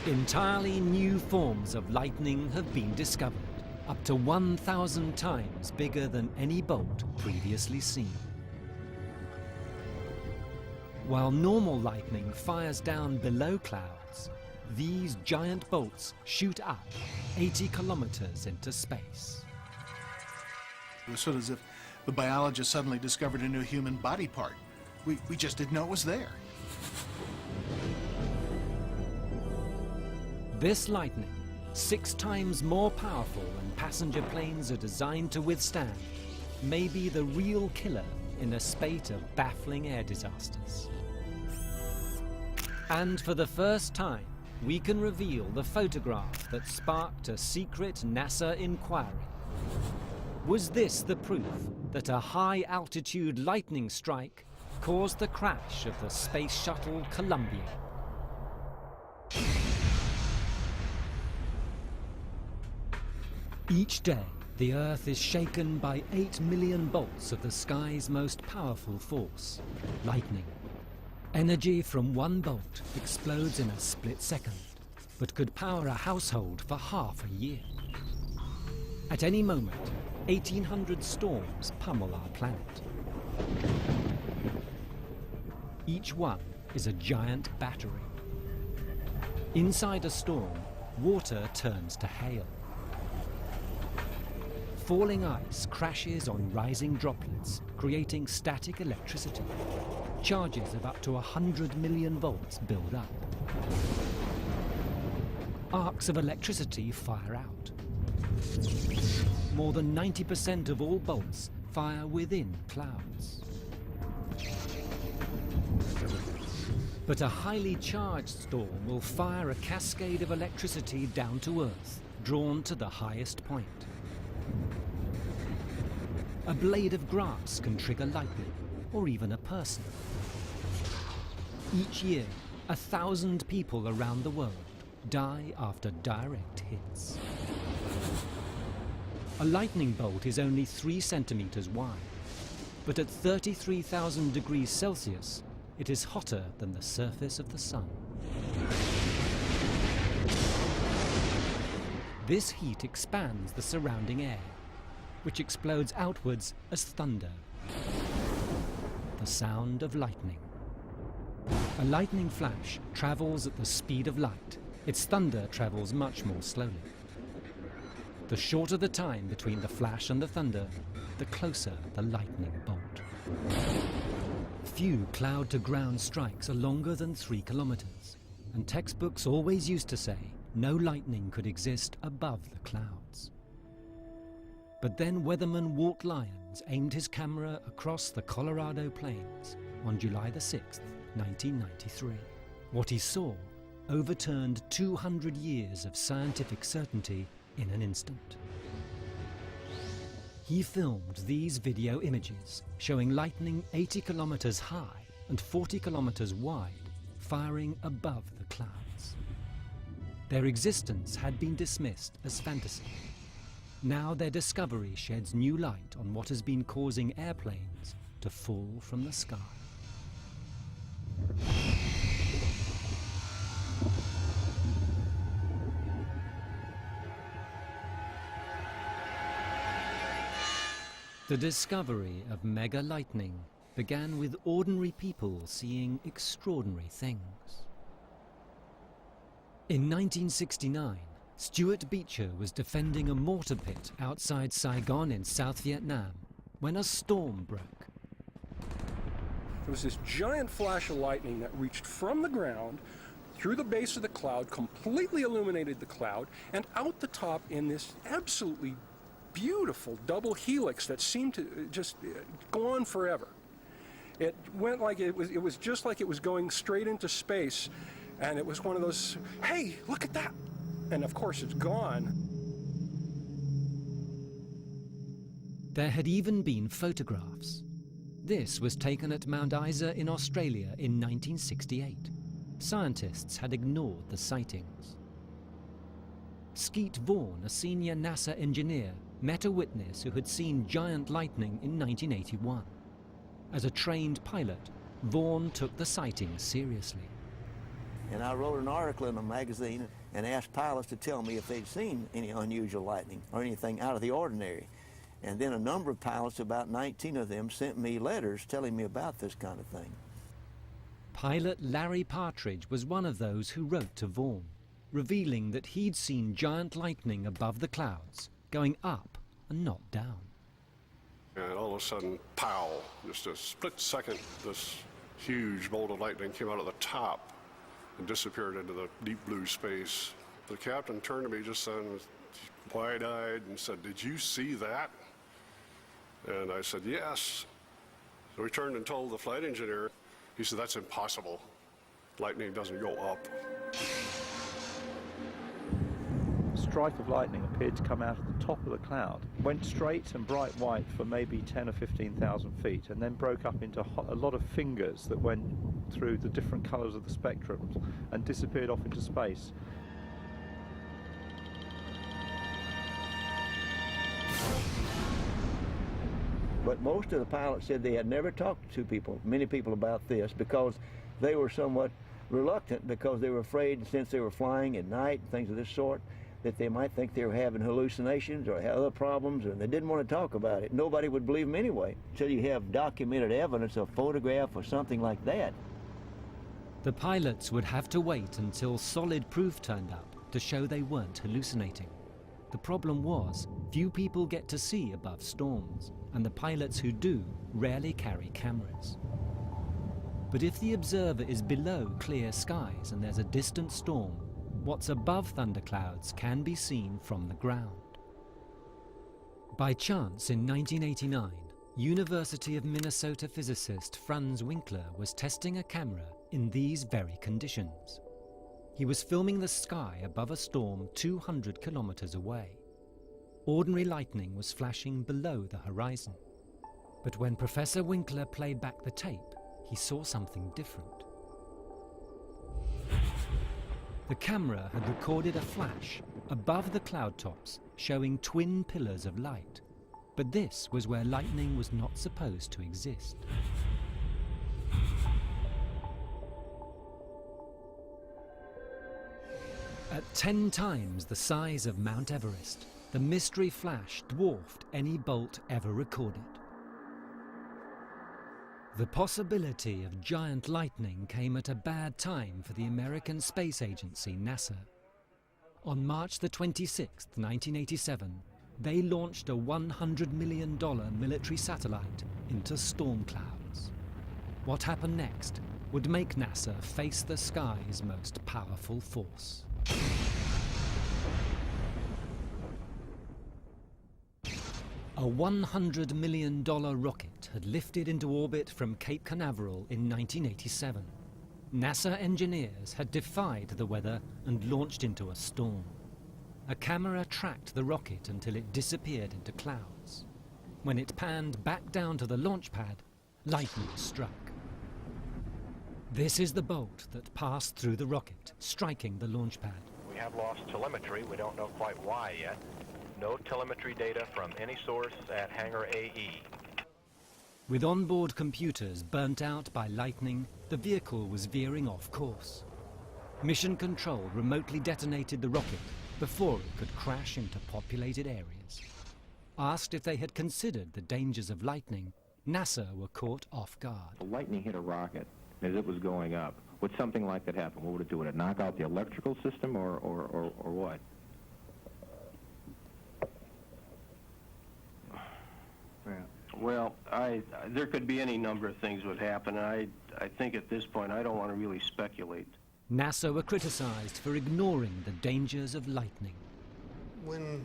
Entirely new forms of lightning have been discovered, up to 1,000 times bigger than any bolt previously seen. While normal lightning fires down below clouds, these giant bolts shoot up 80 kilometers into space. It was sort of as if the biologist suddenly discovered a new human body part. We just didn't know it was there. This lightning, 6 times more powerful than passenger planes are designed to withstand, may be the real killer in a spate of baffling air disasters. And for the first time, we can reveal the photograph that sparked a secret NASA inquiry. Was this the proof that a high-altitude lightning strike caused the crash of the space shuttle Columbia? Each day, the Earth is shaken by 8 million bolts of the sky's most powerful force, lightning. Energy from one bolt explodes in a split second, but could power a household for half a year. At any moment, 1,800 storms pummel our planet. Each one is a giant battery. Inside a storm, water turns to hail. Falling ice crashes on rising droplets, creating static electricity. Charges of up to 100 million volts build up. Arcs of electricity fire out. More than 90% of all bolts fire within clouds. But a highly charged storm will fire a cascade of electricity down to Earth, drawn to the highest point. A blade of grass can trigger lightning, or even a person. Each year, 1,000 people around the world die after direct hits. A lightning bolt is only 3 centimeters wide, but at 33,000 degrees Celsius, it is hotter than the surface of the sun. This heat expands the surrounding air, which explodes outwards as thunder. The sound of lightning. A lightning flash travels at the speed of light. Its thunder travels much more slowly. The shorter the time between the flash and the thunder, the closer the lightning bolt. Few cloud-to-ground strikes are longer than 3 kilometers, and textbooks always used to say no lightning could exist above the clouds. But then weatherman Walt Lyons aimed his camera across the Colorado Plains on July the 6th, 1993. What he saw overturned 200 years of scientific certainty in an instant. He filmed these video images showing lightning 80 kilometers high and 40 kilometers wide, firing above the clouds. Their existence had been dismissed as fantasy. Now their discovery sheds new light on what has been causing airplanes to fall from the sky. The discovery of mega lightning began with ordinary people seeing extraordinary things. In 1969, Stuart Beecher was defending a mortar pit outside Saigon in South Vietnam when a storm broke. There was this giant flash of lightning that reached from the ground through the base of the cloud, completely illuminated the cloud, and out the top in this absolutely beautiful double helix that seemed to just go on forever. It went like it was just like it was going straight into space, and it was one of those, hey, look at that! And of course it's gone. There had even been photographs. This was taken at Mount Isa in Australia in 1968. Scientists had ignored the sightings. Skeet Vaughan, a senior NASA engineer, met a witness who had seen giant lightning in 1981. As a trained pilot, Vaughan took the sighting seriously. And I wrote an article in a magazine and asked pilots to tell me if they'd seen any unusual lightning or anything out of the ordinary. And then a number of pilots, about 19 of them, sent me letters telling me about this kind of thing. Pilot Larry Partridge was one of those who wrote to Vaughan, revealing that he'd seen giant lightning above the clouds, going up and not down. And all of a sudden, pow, just a split second, this huge bolt of lightning came out of the top and disappeared into the deep blue space. The captain turned to me just then, wide-eyed, and said, "Did you see that?" And I said, "Yes." So he turned and told the flight engineer. He said, "That's impossible. Lightning doesn't go up." A strike of lightning appeared to come out of the top of the cloud, went straight and bright white for maybe 10 or 15,000 feet, and then broke up into a lot of fingers that went through the different colors of the spectrum and disappeared off into space. But most of the pilots said they had never talked to many people about this, because they were somewhat reluctant, because they were afraid, since they were flying at night and things of this sort, that they might think they were having hallucinations or had other problems, and they didn't want to talk about it. Nobody would believe them anyway, until you have documented evidence, a photograph or something like that. The pilots would have to wait until solid proof turned up to show they weren't hallucinating. The problem was, few people get to see above storms, and the pilots who do rarely carry cameras. But if the observer is below clear skies and there's a distant storm, what's above thunderclouds can be seen from the ground. By chance, in 1989, University of Minnesota physicist Franz Winkler was testing a camera in these very conditions. He was filming the sky above a storm 200 kilometers away. Ordinary lightning was flashing below the horizon. But when Professor Winkler played back the tape, he saw something different. The camera had recorded a flash above the cloud tops, showing twin pillars of light. But this was where lightning was not supposed to exist. At 10 times the size of Mount Everest, the mystery flash dwarfed any bolt ever recorded. The possibility of giant lightning came at a bad time for the American space agency NASA. On March the 26th, 1987, they launched a $100 million military satellite into storm clouds. What happened next would make NASA face the sky's most powerful force. A $100 million rocket had lifted into orbit from Cape Canaveral in 1987. NASA engineers had defied the weather and launched into a storm. A camera tracked the rocket until it disappeared into clouds. When it panned back down to the launch pad, lightning struck. This is the bolt that passed through the rocket, striking the launch pad. We have lost telemetry. We don't know quite why yet. No telemetry data from any source at Hangar AE. With onboard computers burnt out by lightning, the vehicle was veering off course. Mission Control remotely detonated the rocket before it could crash into populated areas. Asked if they had considered the dangers of lightning, NASA were caught off guard. The lightning hit a rocket as it was going up. Would something like that happen? What would it do? Would it knock out the electrical system or what? Well, there could be any number of things would happen. I think at this point I don't want to really speculate. NASA were criticized for ignoring the dangers of lightning. When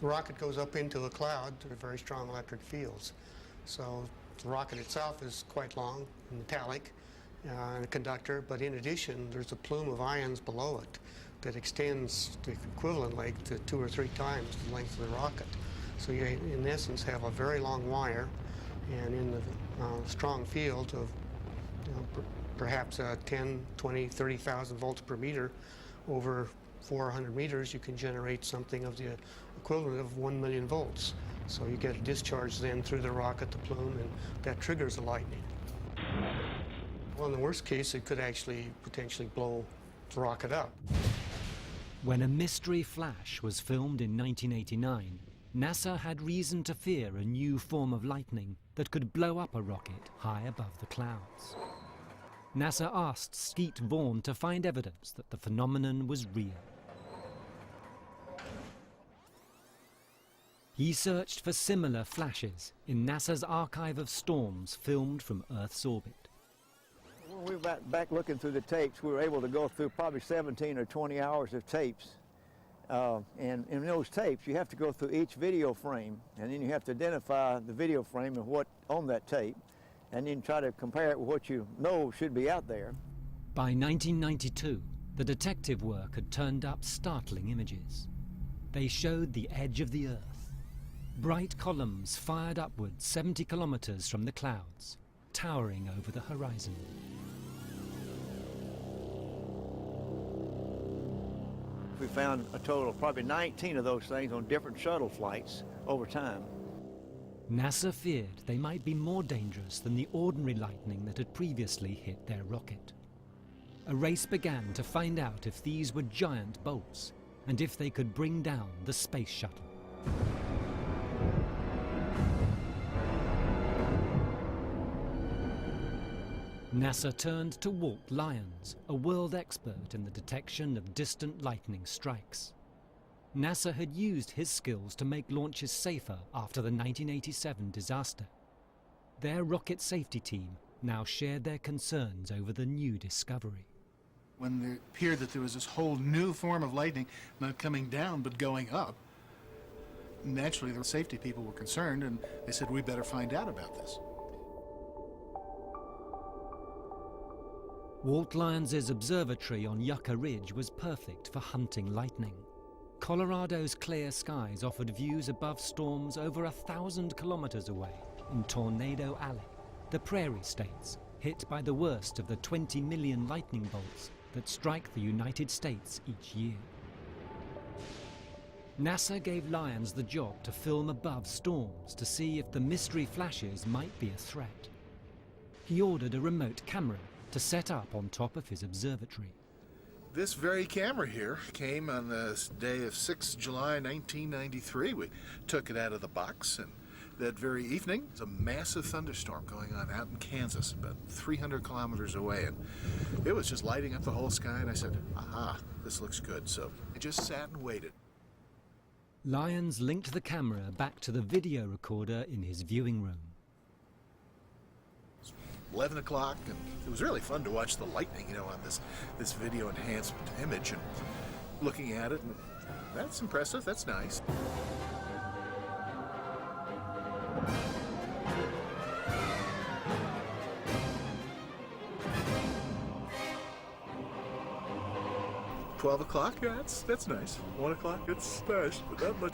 the rocket goes up into a cloud, there are very strong electric fields. So the rocket itself is quite long, metallic, and a conductor, but in addition, there's a plume of ions below it that extends the equivalent length to 2 or 3 times the length of the rocket. So you, in essence, have a very long wire, and in the strong field of perhaps 10, 20, 30,000 volts per meter, over 400 meters, you can generate something of the equivalent of 1 million volts. So you get a discharge then through the rocket, the plume, and that triggers the lightning. Well, in the worst case, it could actually potentially blow the rocket up. When a mystery flash was filmed in 1989, NASA had reason to fear a new form of lightning that could blow up a rocket high above the clouds. NASA asked Skeet Vaughn to find evidence that the phenomenon was real. He searched for similar flashes in NASA's archive of storms filmed from Earth's orbit. When we were back looking through the tapes, we were able to go through probably 17 or 20 hours of tapes. And in those tapes, you have to go through each video frame, and then you have to identify the video frame and what on that tape, and then try to compare it with what you know should be out there. By 1992, the detective work had turned up startling images. They showed the edge of the Earth. Bright columns fired upwards 70 kilometers from the clouds, towering over the horizon. We found a total of probably 19 of those things on different shuttle flights over time. NASA feared they might be more dangerous than the ordinary lightning that had previously hit their rocket. A race began to find out if these were giant bolts and if they could bring down the space shuttle. NASA turned to Walt Lyons, a world expert in the detection of distant lightning strikes. NASA had used his skills to make launches safer after the 1987 disaster. Their rocket safety team now shared their concerns over the new discovery. When it appeared that there was this whole new form of lightning, not coming down but going up, naturally the safety people were concerned, and they said, we better find out about this. Walt Lyons' observatory on Yucca Ridge was perfect for hunting lightning. Colorado's clear skies offered views above storms over 1,000 kilometers away in Tornado Alley, the prairie states hit by the worst of the 20 million lightning bolts that strike the United States each year. NASA gave Lyons the job to film above storms to see if the mystery flashes might be a threat. He ordered a remote camera to set up on top of his observatory. This very camera here came on the day of 6 July 1993. We took it out of the box, and that very evening, there was a massive thunderstorm going on out in Kansas, about 300 kilometers away, and it was just lighting up the whole sky, and I said, aha, this looks good. So I just sat and waited. Lyons linked the camera back to the video recorder in his viewing room. 11 o'clock, and it was really fun to watch the lightning, on this video enhanced image, and looking at it, and that's impressive, that's nice. $12 o'clock, yeah, that's nice. 1 o'clock, it's nice, but not much